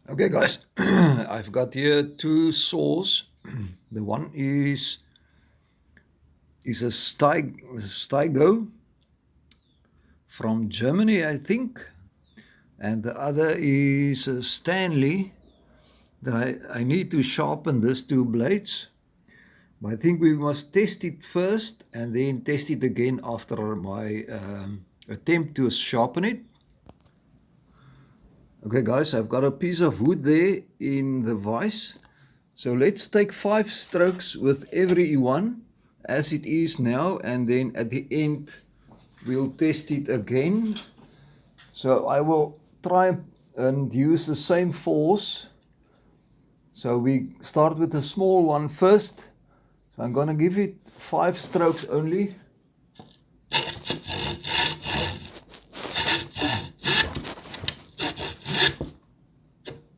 Okay, guys, I've got here two saws. The one is a Steigo from Germany, I think, and the other is a Stanley. That I need to sharpen these two blades. But I think we must test it first and then test it again after my attempt to sharpen it. Okay, guys, I've got a piece of wood there in the vise. So let's take 5 strokes with every one as it is now, and then at the end we'll test it again. So I will try and use the same force. So we start with the small one first. So I'm going to give it 5 strokes only.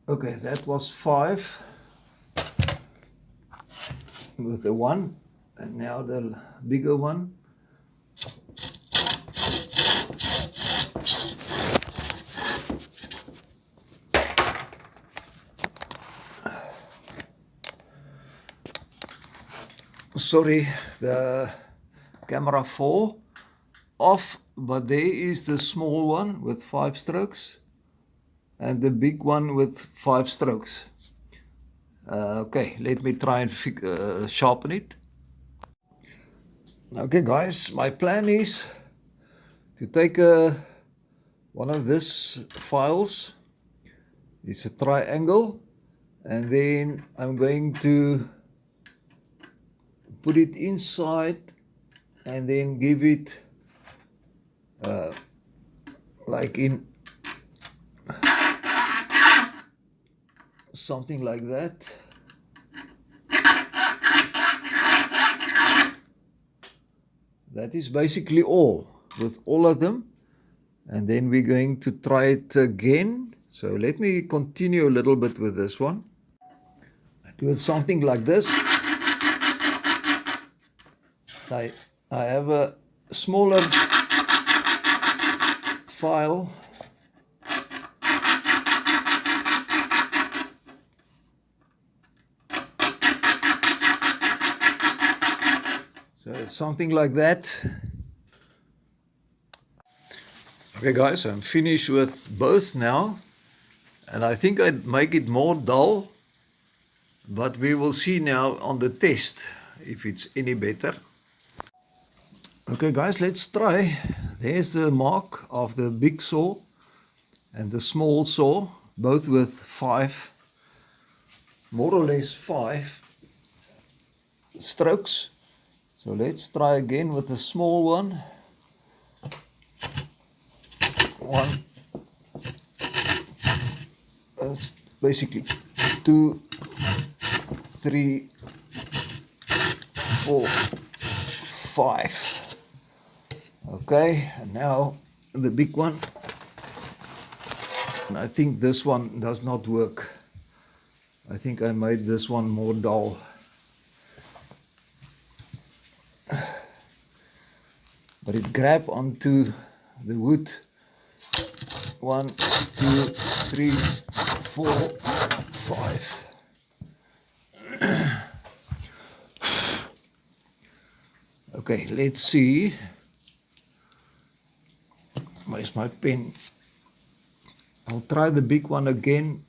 Okay, that was 5 with the one, and now the bigger one. Sorry, the camera fall off, but there is the small one with 5 strokes and the big one with 5 strokes. Okay, let me try and sharpen it. Okay, guys, my plan is to take one of these files. It's a triangle, and then I'm going to put it inside and then give it like in something like that. That is basically all with all of them, and then we're going to try it again. So let me continue a little bit with this one. I do something like this. I have a smaller file. So it's something like that. Okay, guys, I'm finished with both now, and I think I'd make it more dull, but we will see now on the test if it's any better. Okay, guys, let's try. There's the mark of the big saw and the small saw, both with 5, more or less 5 strokes. So let's try again with the small one. 1, basically 2, 3, 4, 5. Okay, and now the big one. And I think this one does not work. I think I made this one more dull. But it grabbed onto the wood. 1, 2, 3, 4, 5. Okay, let's see. Where's my pen? I'll try the big one again.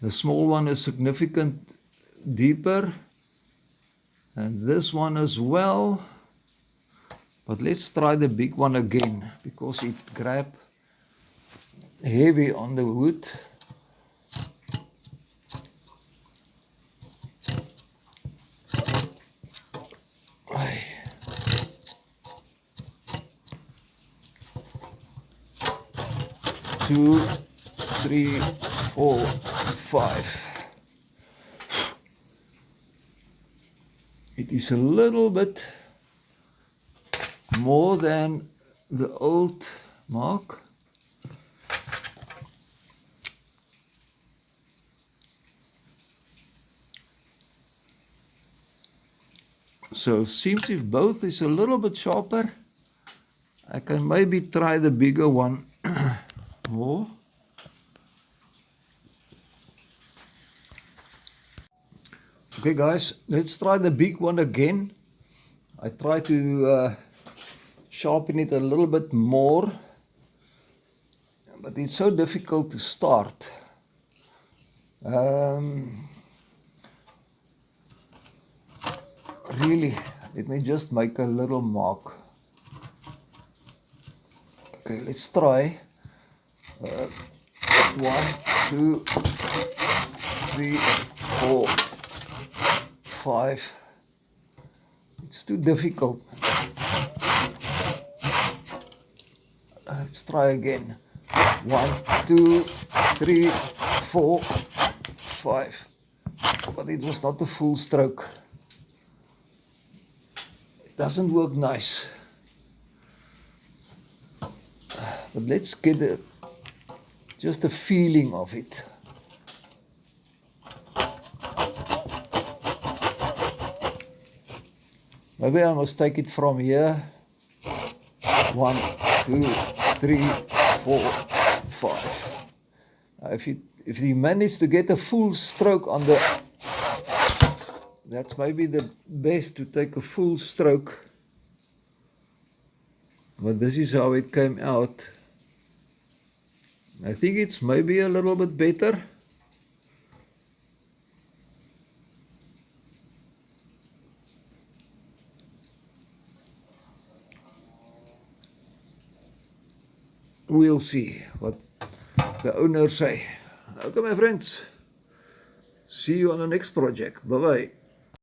The small one is significant deeper, and this one as well. But let's try the big one again because it grabbed heavy on the wood. Two, 3, 4, 5. It is a little bit more than the old mark. So seems if both is a little bit sharper, I can maybe try the bigger one more. Okay guys, let's try the big one again. I try to sharpen it a little bit more, but it's so difficult to start. Really, let me just make a little mark. Okay, let's try. 1, 2, 3, 4, 5. It's too difficult. Let's try again. 1, 2, 3, 4, 5. But it was not a full stroke. It doesn't work nice. But let's get just a feeling of it. Maybe I must take it from here. 1, 2, 3, 4, 5. If you manage to get a full stroke on the, that's maybe the best, to take a full stroke. But this is how it came out. I think it's maybe a little bit better. We'll see what the owners say. Okay, my friends. See you on the next project. Bye-bye.